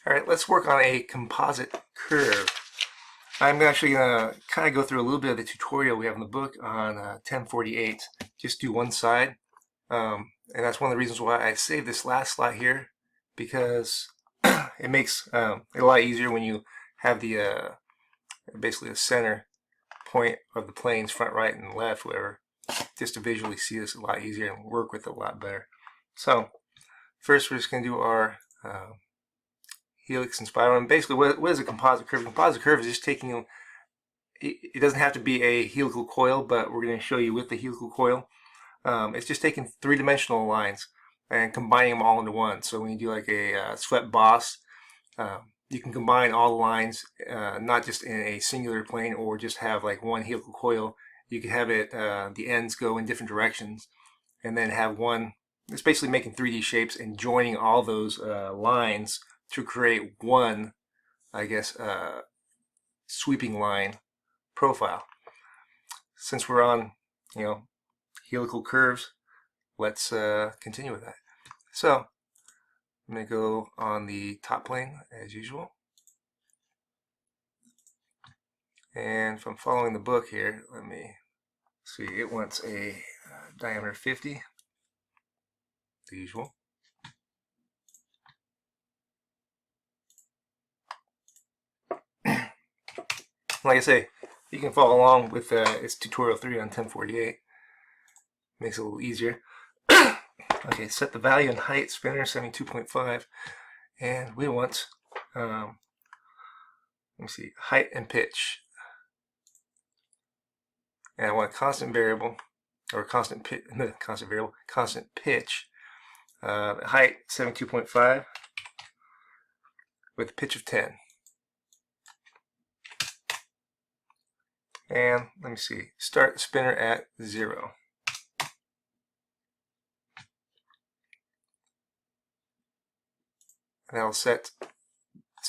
Alright, let's work on a composite curve. I'm actually going to kind of go through a little bit of the tutorial we have in the book on 1048. Just do one side. And that's one of the reasons why I saved this last slide here, because it makes it a lot easier when you have the basically the center point of the planes, front, right, and left, whatever, just to visually see this a lot easier and work with it a lot better. So first we're just going to do our helix and spiral. And basically what is a composite curve? A composite curve is just taking, it doesn't have to be a helical coil, but we're going to show you with the helical coil. It's just taking three-dimensional lines and combining them all into one. So when you do like a swept boss, you can combine all the lines, not just in a singular plane or just have like one helical coil. You can have it, the ends go in different directions, and then have one. It's basically making 3D shapes and joining all those lines to create one, I guess, sweeping line profile. Since we're on, helical curves, let's continue with that. So I'm going to go on the top plane as usual. And if I'm following the book here, let me see, it wants a diameter 50, the usual. Like I say, you can follow along with its tutorial 3 on 1048. Makes it a little easier. Okay, set the value and height, spinner 72.5, and we want, let me see, height and pitch. And I want a constant variable, or constant pitch, constant variable, constant pitch. Height 72.5 with a pitch of 10. And let me see, start the spinner at 0. And that'll set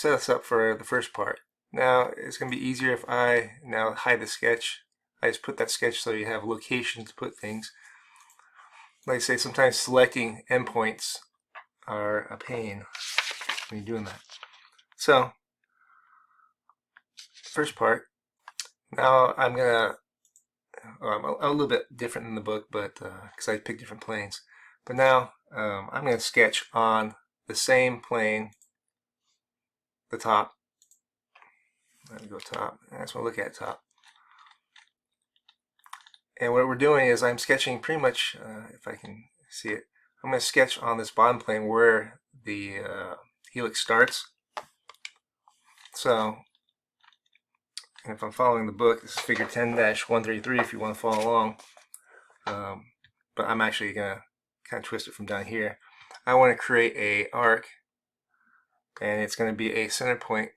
us up for the first part. Now it's going to be easier if I now hide the sketch. I just put that sketch so you have locations to put things. Like I say, sometimes selecting endpoints are a pain when you're doing that. So, first part. Now I'm gonna, I'm a little bit different in the book, but because I picked different planes. But now I'm gonna sketch on the same plane, the top. Let me go top. I just want to look at top. And what we're doing is I'm sketching pretty much, if I can see it, I'm going to sketch on this bottom plane where the helix starts. So, and if I'm following the book, this is figure 10-133 if you want to follow along. But I'm actually going to kind of twist it from down here. I want to create a arc, and it's going to be a center point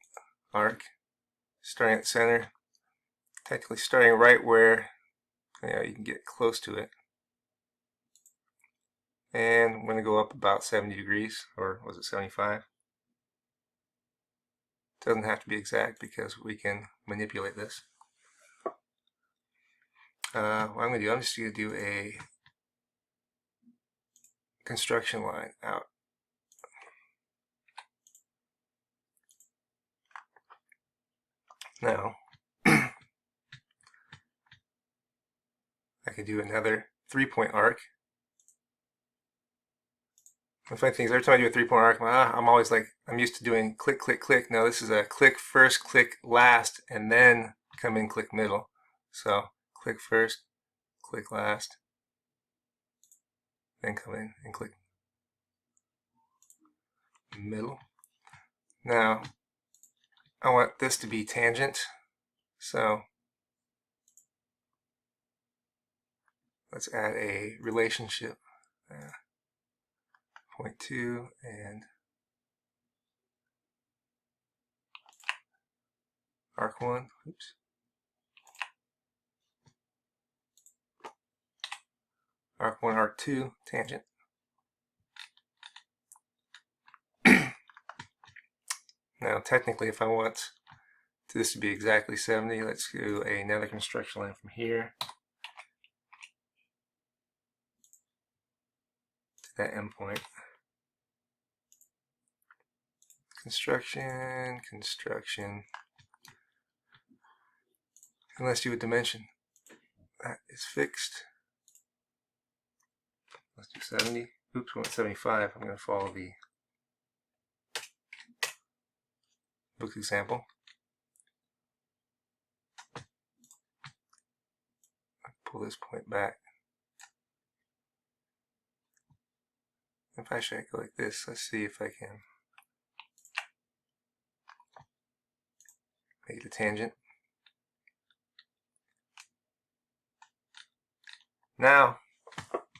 arc, starting at the center, technically starting right where you can get close to it. And I'm going to go up about 70 degrees, or was it 75? Doesn't have to be exact because we can manipulate this. What I'm going to do, I'm just going to do a construction line out. Now, I could do another 3-point arc. The funny thing is, every time I do a 3-point arc, I'm always like, I'm used to doing click, click, click. No, this is a click first, click last, and then come in, click middle. So, click first, click last, then come in and click middle. Now, I want this to be tangent, so let's add a relationship. Point 2 and arc 1. Oops. Arc 1, arc 2, tangent. Now, technically, if I want this to be exactly 70, let's do another construction line from here to that endpoint. construction, construction, and let's do a dimension. That is fixed. Let's do 70. Oops, we went 75. I'm going to follow the book example. Pull this point back. If I should go like this, let's see if I can make the tangent. Now,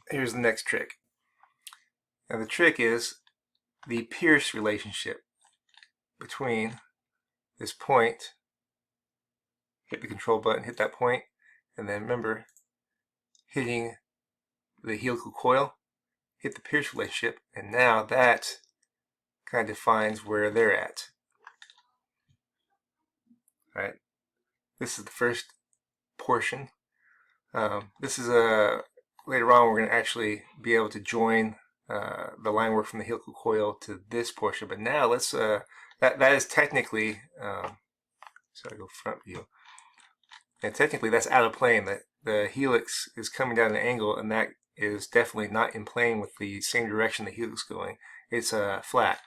here's the next trick. Now the trick is the pierce relationship between this point. Hit the control button, hit that point, and then remember, hitting the helical coil, hit the pierce relationship, and now that kind of defines where they're at. All right, this is the first portion. This is later on we're going to actually be able to join the line work from the helical coil to this portion. But now let's that is technically so I go front view, and technically that's out of plane. That the helix is coming down an angle, and that is definitely not in plane with the same direction the helix is going. It's flat.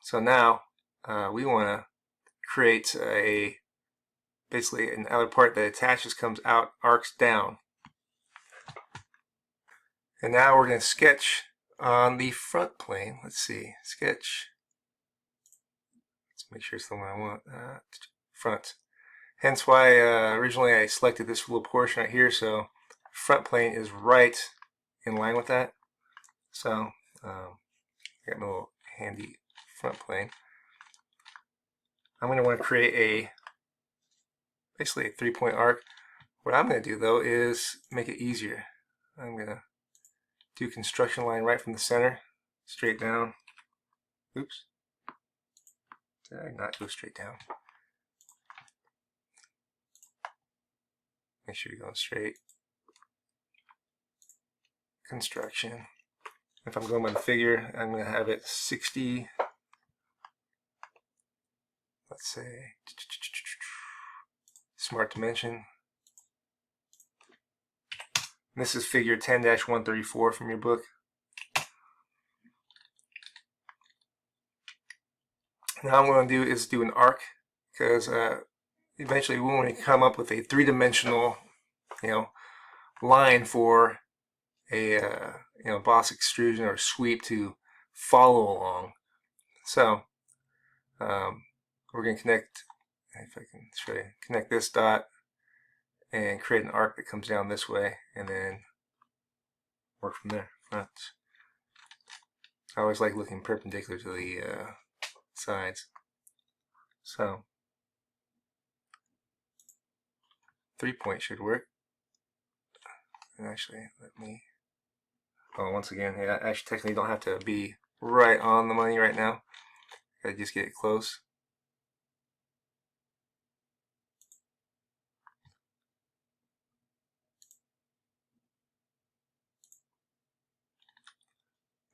So now we want to create basically an outer part that attaches, comes out, arcs down. And now we're going to sketch on the front plane. Let's see, sketch. Let's make sure it's the one I want. Front. Hence why originally I selected this little portion right here, so front plane is right in line with that. So I got my little handy front plane. I'm going to want to create basically a 3-point arc. What I'm going to do though is make it easier. I'm going to do construction line right from the center, straight down. Oops. Did I not go straight down? Make sure you're going straight. Construction. If I'm going by the figure, I'm going to have it 60. Let's say smart dimension. And this is figure 10-134 from your book. Now what I'm going to do is do an arc, because eventually we want to come up with a 3-dimensional, line for a boss extrusion or sweep to follow along. So we're going to connect, if I can show you, connect this dot and create an arc that comes down this way, and then work from there. Front. I always like looking perpendicular to the sides. So 3-point should work. And actually, once again, I actually technically don't have to be right on the money right now. I just get it close.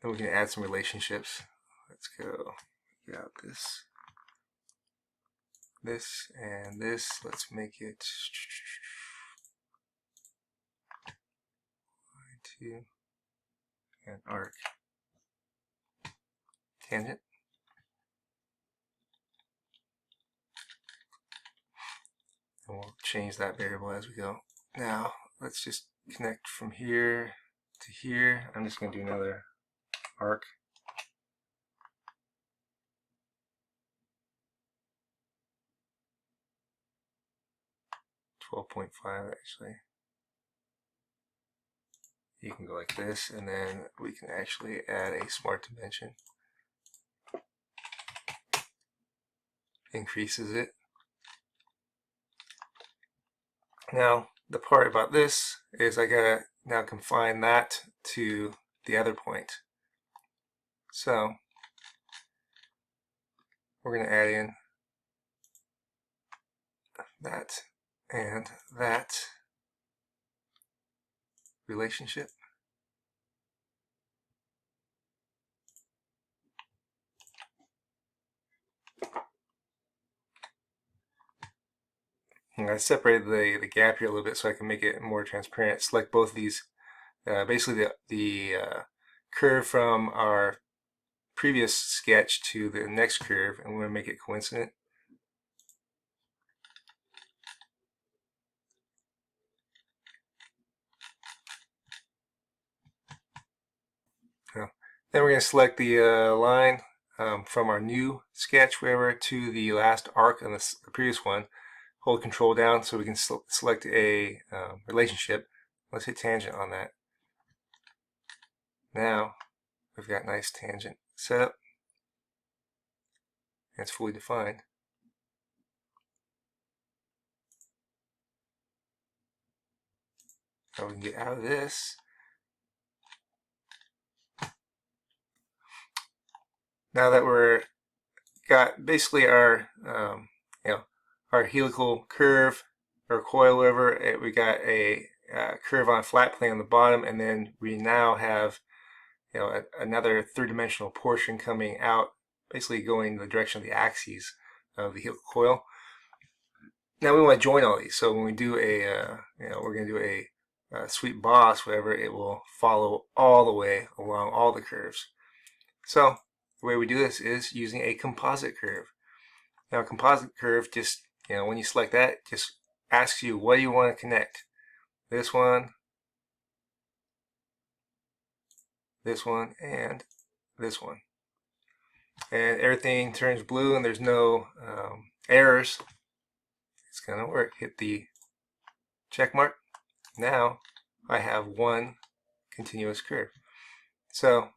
Then we can add some relationships. Let's go. We got this, and this. Let's make it line 2 and arc. Tangent. And we'll change that variable as we go. Now let's just connect from here to here. I'm just going to do another arc. .5 actually. You can go like this, and then we can actually add a smart dimension. Increases it. Now the part about this is I gotta now confine that to the other point. So we're going to add in that and that relationship. I separated the gap here a little bit so I can make it more transparent. Select both of these, basically the curve from our previous sketch to the next curve, and we're going to make it coincident. Then we're going to select the line from our new sketch, wherever, to the last arc on the previous one. Hold Control down so we can select a relationship. Let's hit tangent on that. Now we've got nice tangent set up. And it's fully defined. Now we can get out of this. Now that we're got basically our our helical curve or coil, whatever, we got a curve on a flat plane on the bottom, and then we now have another three-dimensional portion coming out, basically going in the direction of the axes of the helical coil. Now we want to join all these, so when we do a we're going to do a sweep boss, whatever, it will follow all the way along all the curves. So the way we do this is using a composite curve. Now a composite curve, just when you select that, just asks you what do you want to connect. This one, and this one. And everything turns blue and there's no errors. It's going to work. Hit the check mark. Now I have one continuous curve. So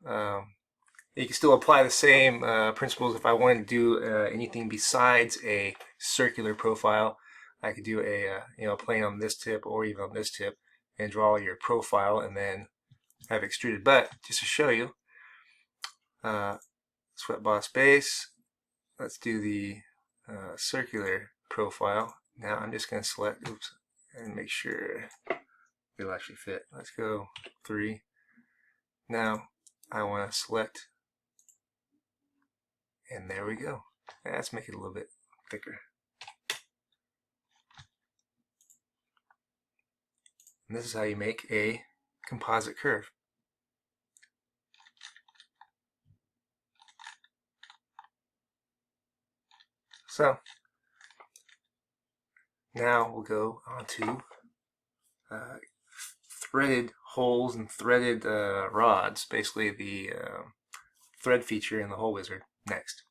you can still apply the same principles if I wanted to do anything besides a circular profile. I could do a plane on this tip or even on this tip and draw your profile and then have extruded. But just to show you, swept boss base, let's do the circular profile. Now I'm just going to select, and make sure it'll actually fit. Let's go 3. Now I want to select, and there we go. Let's make it a little bit thicker. And this is how you make a composite curve. So now we'll go on to threaded holes and threaded rods, basically the thread feature in the Hole Wizard next.